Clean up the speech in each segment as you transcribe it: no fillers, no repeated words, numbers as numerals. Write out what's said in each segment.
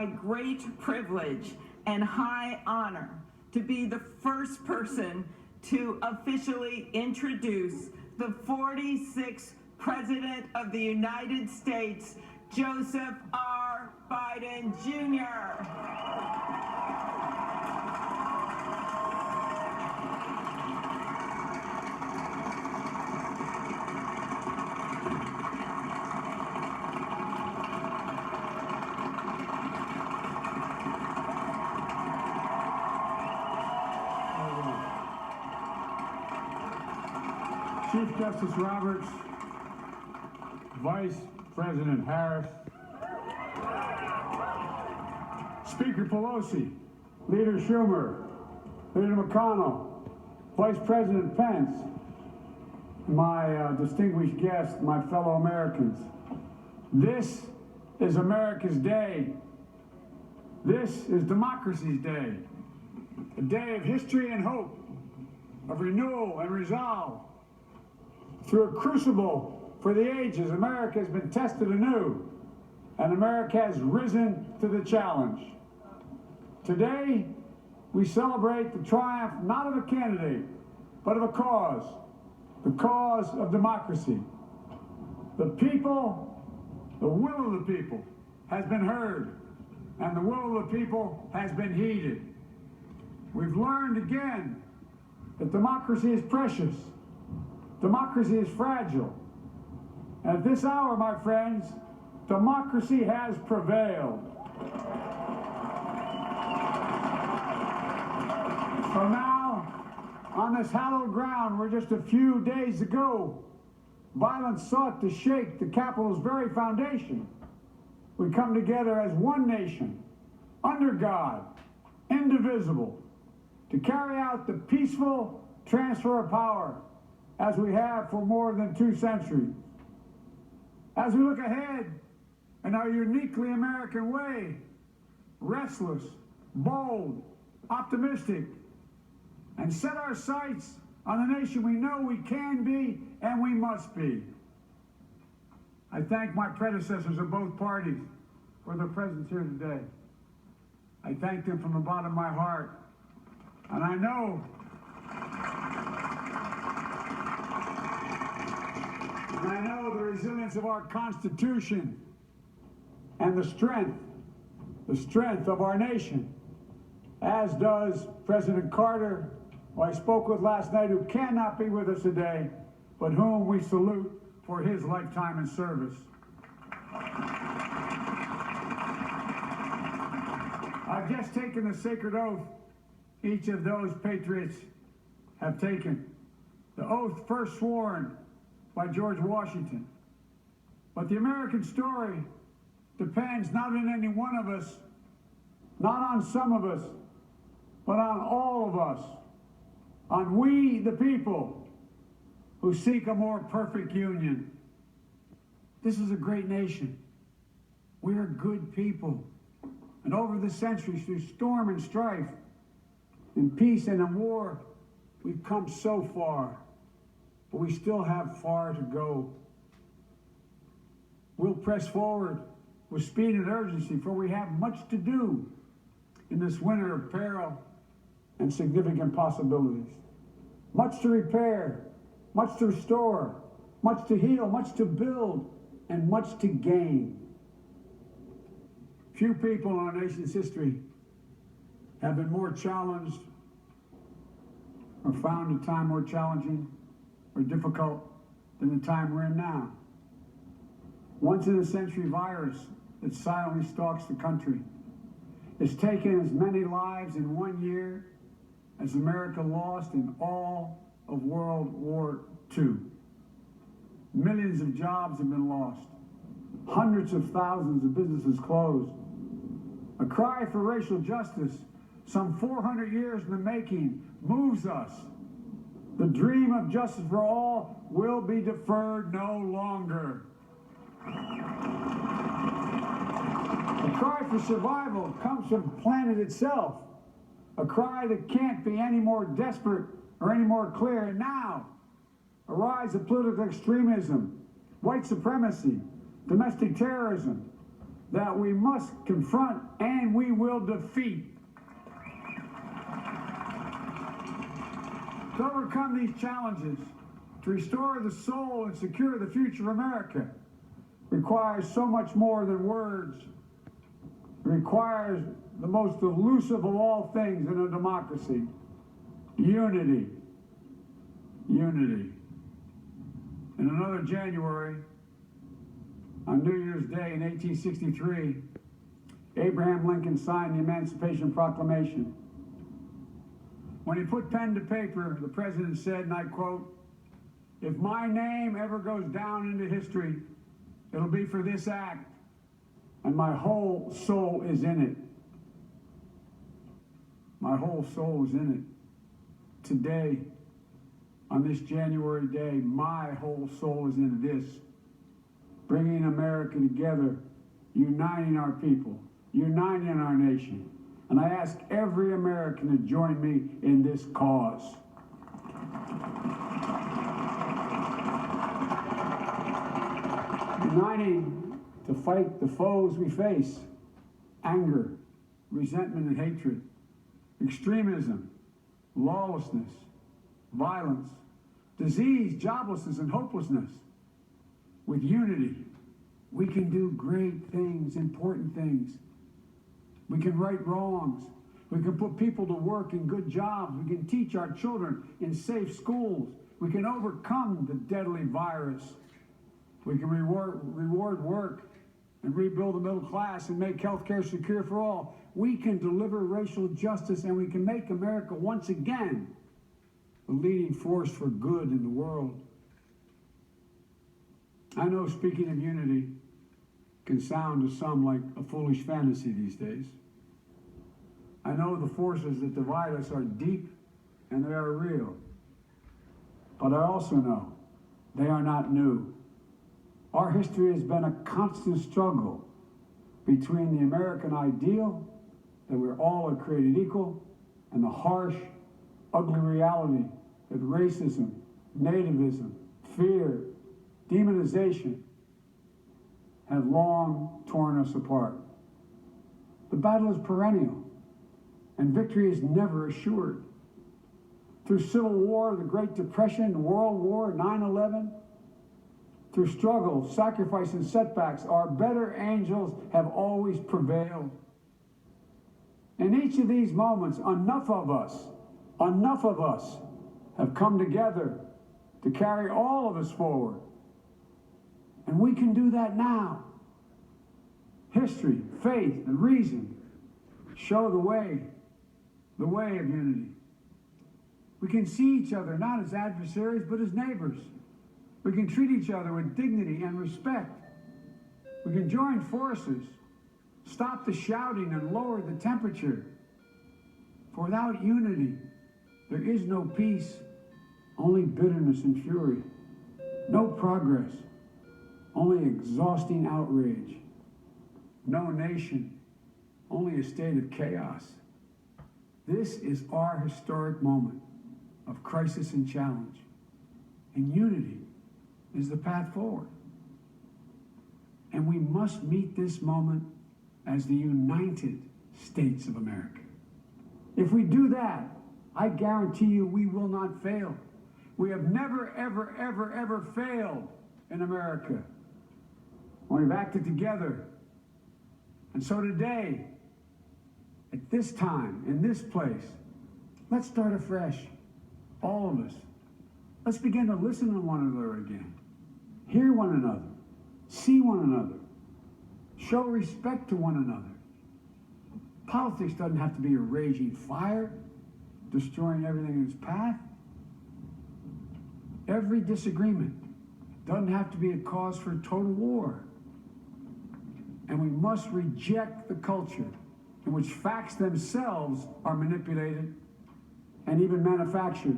my great privilege and high honor to be the first person to officially introduce the 46th President of the United States, Joseph R. Biden, Jr. Chief Justice Roberts, Vice President Harris, Speaker Pelosi, Leader Schumer, Leader McConnell, Vice President Pence, my distinguished guests, my fellow Americans. This is America's day. This is democracy's day. A day of history and hope, of renewal and resolve. Through a crucible for the ages, America has been tested anew, and America has risen to the challenge. Today, we celebrate the triumph not of a candidate, but of a cause, the cause of democracy. The people, the will of the people has been heard, and the will of the people has been heeded. We've learned again that democracy is precious. Democracy is fragile. And at this hour, my friends, democracy has prevailed. So now, on this hallowed ground where just a few days ago, violence sought to shake the Capitol's very foundation, we come together as one nation, under God, indivisible, to carry out the peaceful transfer of power as we have for more than 2 centuries. As we look ahead in our uniquely American way, restless, bold, optimistic, and set our sights on the nation we know we can be and we must be. I thank my predecessors of both parties for their presence here today. I thank them from the bottom of my heart. And I know the resilience of our Constitution and the strength of our nation, as does President Carter, who I spoke with last night, who cannot be with us today, but whom we salute for his lifetime in service. I've just taken the sacred oath each of those patriots have taken. The oath first sworn by George Washington. But the American story depends not on any one of us, not on some of us, but on all of us, on we the people who seek a more perfect union. This is a great nation. We are good people. And over the centuries, through storm and strife, in peace and in war, we've come so far. But we still have far to go. We'll press forward with speed and urgency, for we have much to do in this winter of peril and significant possibilities. Much to repair, much to restore, much to heal, much to build, and much to gain. Few people in our nation's history have been more challenged or found a time more challenging or difficult than the time we're in now. Once in a century virus that silently stalks the country. It's taken as many lives in 1 year as America lost in all of World War II. Millions of jobs have been lost. Hundreds of thousands of businesses closed. A cry for racial justice, some 400 years in the making, moves us. The dream of justice for all will be deferred no longer. The cry for survival comes from the planet itself. A cry that can't be any more desperate or any more clear. And now, a rise of political extremism, white supremacy, domestic terrorism, that we must confront and we will defeat. To overcome these challenges, to restore the soul and secure the future of America, requires so much more than words. It requires the most elusive of all things in a democracy: unity. Unity. In another January, on New Year's Day in 1863, Abraham Lincoln signed the Emancipation Proclamation. When he put pen to paper, the president said, and I quote, "If my name ever goes down into history, it'll be for this act, and my whole soul is in it." My whole soul is in it. Today, on this January day, my whole soul is in this. Bringing America together, uniting our people, uniting our nation. And I ask every American to join me in this cause. Uniting to fight the foes we face: anger, resentment and hatred, extremism, lawlessness, violence, disease, joblessness, and hopelessness. With unity, we can do great things, important things. We can right wrongs. We can put people to work in good jobs. We can teach our children in safe schools. We can overcome the deadly virus. We can reward work and rebuild the middle class and make healthcare secure for all. We can deliver racial justice, and we can make America once again the leading force for good in the world. I know speaking of unity can sound to some like a foolish fantasy these days. I know the forces that divide us are deep and they are real. But I also know they are not new. Our history has been a constant struggle between the American ideal that we're all are created equal and the harsh, ugly reality that racism, nativism, fear, demonization have long torn us apart. The battle is perennial, and victory is never assured. Through Civil War, the Great Depression, World War, 9/11, through struggle, sacrifice, and setbacks, our better angels have always prevailed. In each of these moments, enough of us have come together to carry all of us forward. And we can do that now. History, faith, and reason show the way of unity. We can see each other not as adversaries, but as neighbors. We can treat each other with dignity and respect. We can join forces, stop the shouting, and lower the temperature. For without unity, there is no peace, only bitterness and fury. No progress, only exhausting outrage. No nation, only a state of chaos. This is our historic moment of crisis and challenge. And unity is the path forward. And we must meet this moment as the United States of America. If we do that, I guarantee you we will not fail. We have never, ever, ever, ever failed in America when we've acted together. And so today, at this time, in this place, let's start afresh, all of us. Let's begin to listen to one another again, hear one another, see one another, show respect to one another. Politics doesn't have to be a raging fire, destroying everything in its path. Every disagreement doesn't have to be a cause for total war. And we must reject the culture in which facts themselves are manipulated and even manufactured.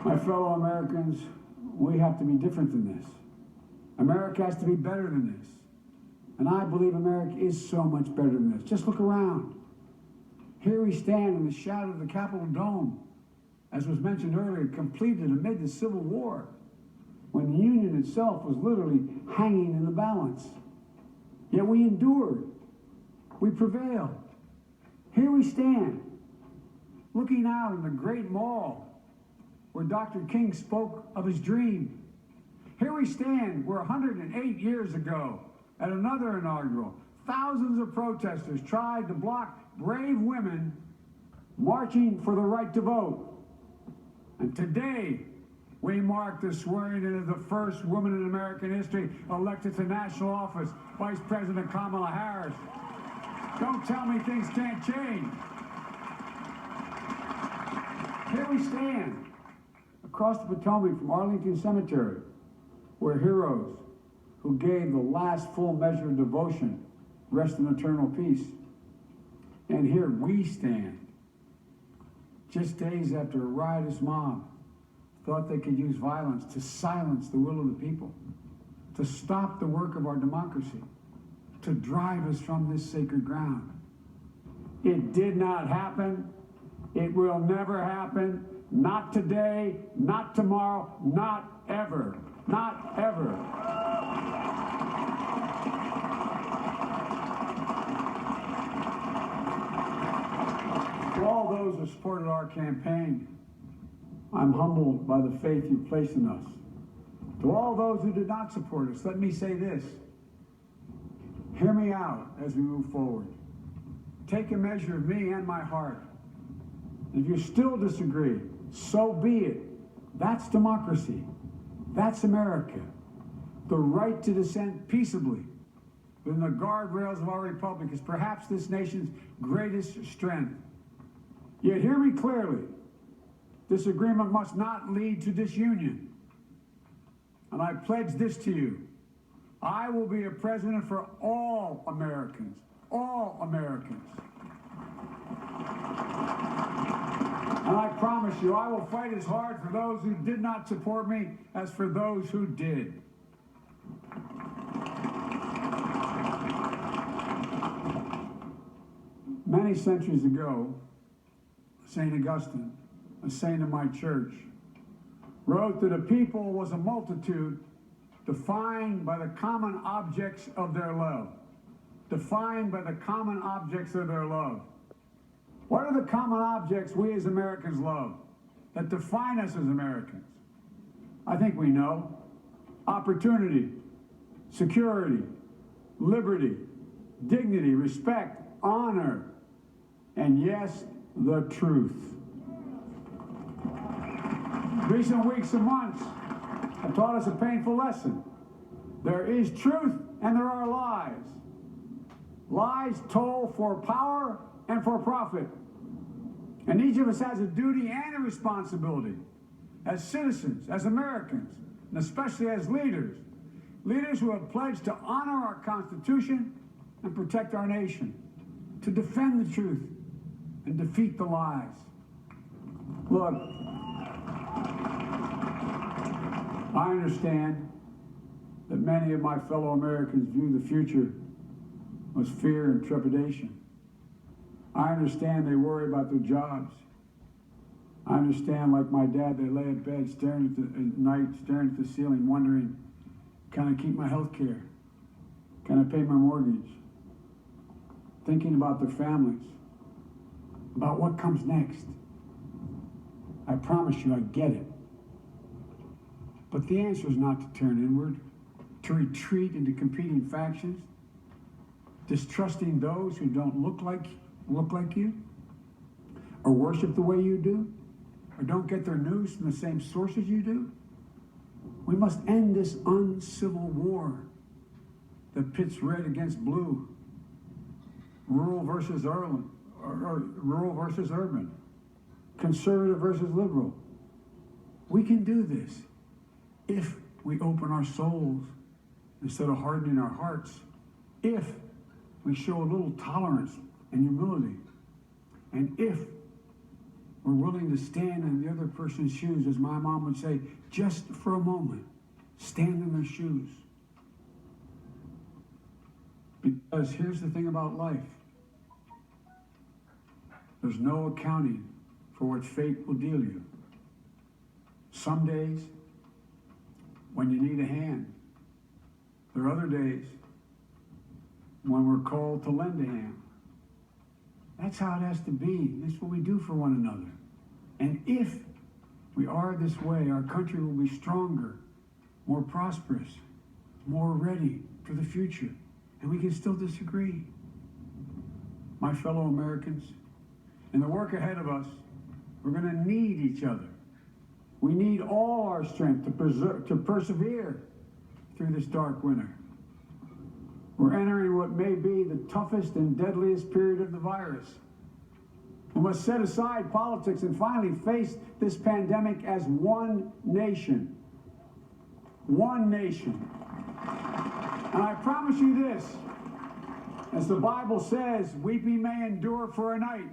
My fellow Americans, we have to be different than this. America has to be better than this. And I believe America is so much better than this. Just look around. Here we stand in the shadow of the Capitol Dome, as was mentioned earlier, completed amid the Civil War, when the Union itself was literally hanging in the balance. Yet we endured. We prevailed. Here we stand, looking out in the great mall where Dr. King spoke of his dream. Here we stand where 108 years ago, at another inaugural, thousands of protesters tried to block brave women marching for the right to vote. And today, we mark the swearing in of the first woman in American history elected to national office, Vice President Kamala Harris. Don't tell me things can't change. Here we stand, across the Potomac from Arlington Cemetery, where heroes who gave the last full measure of devotion rest in eternal peace. And here we stand, just days after a riotous mob thought they could use violence to silence the will of the people, to stop the work of our democracy, to drive us from this sacred ground. It did not happen. It will never happen. Not today, not tomorrow, not ever. Not ever. To all those who supported our campaign, I'm humbled by the faith you place in us. To all those who did not support us, let me say this. Hear me out as we move forward. Take a measure of me and my heart. If you still disagree, so be it. That's democracy. That's America. The right to dissent peaceably within the guardrails of our republic is perhaps this nation's greatest strength. Yet hear me clearly. Disagreement must not lead to disunion. And I pledge this to you. I will be a president for all Americans. All Americans. And I promise you, I will fight as hard for those who did not support me as for those who did. Many centuries ago, St. Augustine, a saint of my church, wrote that a people was a multitude defined by the common objects of their love. Defined by the common objects of their love. What are the common objects we as Americans love that define us as Americans? I think we know. Opportunity, security, liberty, dignity, respect, honor, and yes, the truth. Recent weeks and months have taught us a painful lesson. There is truth and there are lies. Lies told for power and for profit. And each of us has a duty and a responsibility as citizens, as Americans, and especially as leaders. Leaders who have pledged to honor our Constitution and protect our nation, to defend the truth and defeat the lies. Look, I understand that many of my fellow Americans view the future with fear and trepidation. I understand they worry about their jobs. I understand, like my dad, they lay at bed staring at night, staring at the ceiling, wondering, can I keep my health care? Can I pay my mortgage? Thinking about their families, about what comes next. I promise you, I get it. But the answer is not to turn inward, to retreat into competing factions, distrusting those who don't look like you, or worship the way you do, or don't get their news from the same sources you do. We must end this uncivil war that pits red against blue, rural versus urban, or rural versus urban, conservative versus liberal. We can do this if we open our souls instead of hardening our hearts, if we show a little tolerance and humility, and if we're willing to stand in the other person's shoes, as my mom would say, just for a moment, stand in their shoes. Because here's the thing about life. There's no accounting for what fate will deal you. Some days when you need a hand. There are other days when we're called to lend a hand. That's how it has to be. This is what we do for one another. And if we are this way, our country will be stronger, more prosperous, more ready for the future. And we can still disagree. My fellow Americans, in the work ahead of us, we're going to need each other. We need all our strength to persevere through this dark winter. We're entering what may be the toughest and deadliest period of the virus. We must set aside politics and finally face this pandemic as one nation. One nation. And I promise you this, as the Bible says, weeping may endure for a night,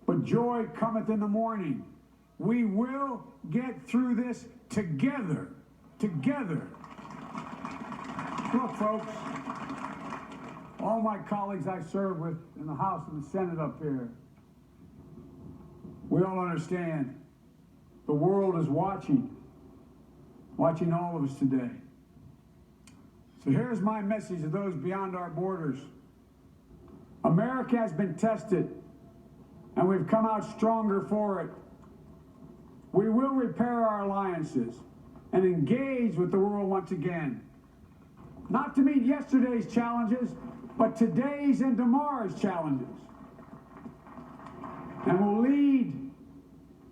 but joy cometh in the morning. We will get through this together. Together. Look, folks, all my colleagues I serve with in the House and the Senate up here, we all understand the world is watching all of us today. So here's my message to those beyond our borders. America has been tested, and we've come out stronger for it. We will repair our alliances and engage with the world once again. Not to meet yesterday's challenges, but today's and tomorrow's challenges. And we'll lead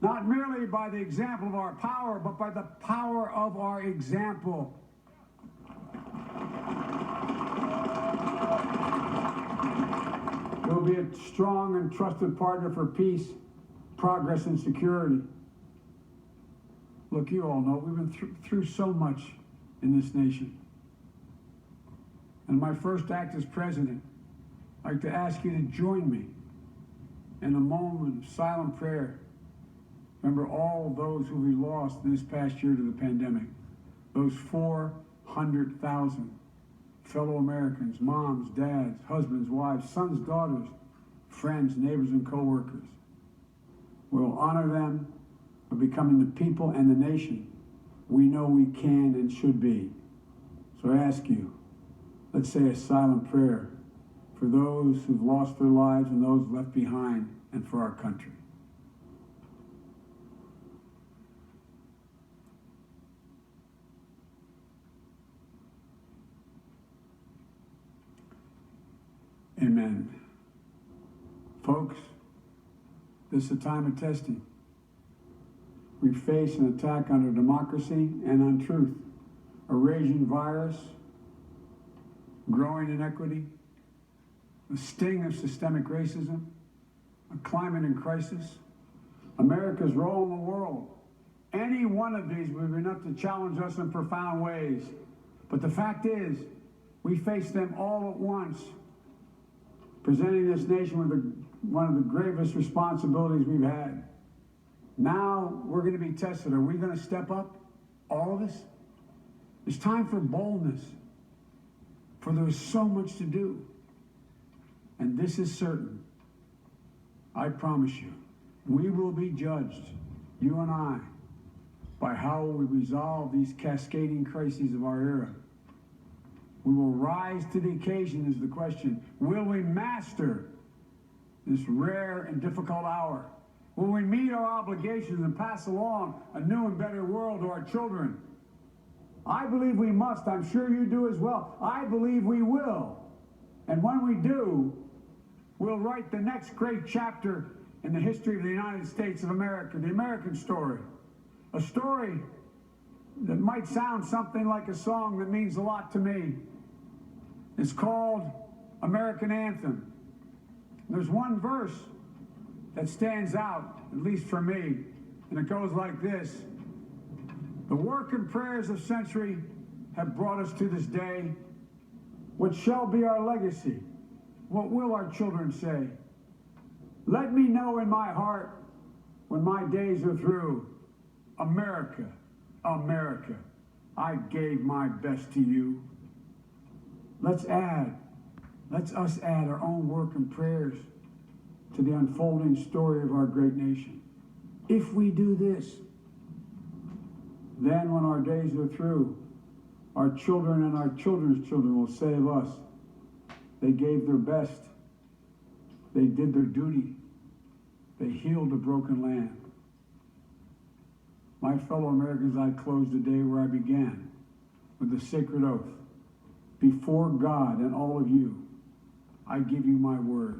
not merely by the example of our power, but by the power of our example. We'll be a strong and trusted partner for peace, progress, and security. Look, you all know we've been through so much in this nation. And my first act as president, I'd like to ask you to join me in a moment of silent prayer. Remember all those who we lost in this past year to the pandemic. Those 400,000 fellow Americans, moms, dads, husbands, wives, sons, daughters, friends, neighbors, and co-workers. We'll honor them by becoming the people and the nation we know we can and should be. So I ask you, let's say a silent prayer for those who've lost their lives and those left behind, and for our country. Amen. Folks, this is a time of testing. We face an attack on our democracy and on truth, a raging virus, growing inequity, the sting of systemic racism, a climate in crisis, America's role in the world. Any one of these would be enough to challenge us in profound ways. But the fact is, we face them all at once, presenting this nation with one of the gravest responsibilities we've had. Now we're going to be tested. Are we going to step up? All of us? It's time for boldness, for there is so much to do. And this is certain. I promise you, we will be judged, you and I, by how we resolve these cascading crises of our era. We will rise to the occasion is the question. Will we master this rare and difficult hour? Will we meet our obligations and pass along a new and better world to our children? I believe we must. I'm sure you do as well. I believe we will. And when we do, we'll write the next great chapter in the history of the United States of America, the American story. A story that might sound something like a song that means a lot to me. It's called American Anthem. There's one verse that stands out, at least for me, and it goes like this. The work and prayers of century have brought us to this day. What shall be our legacy? What will our children say? Let me know in my heart when my days are through. America, America, I gave my best to you. Let's us add our own work and prayers to the unfolding story of our great nation. If we do this, Then, when our days are through, our children and our children's children will say of us, they gave their best, they did their duty, they healed a broken land. My fellow Americans, I close the day where I began, with the sacred oath. Before God and all of you, I give you my word.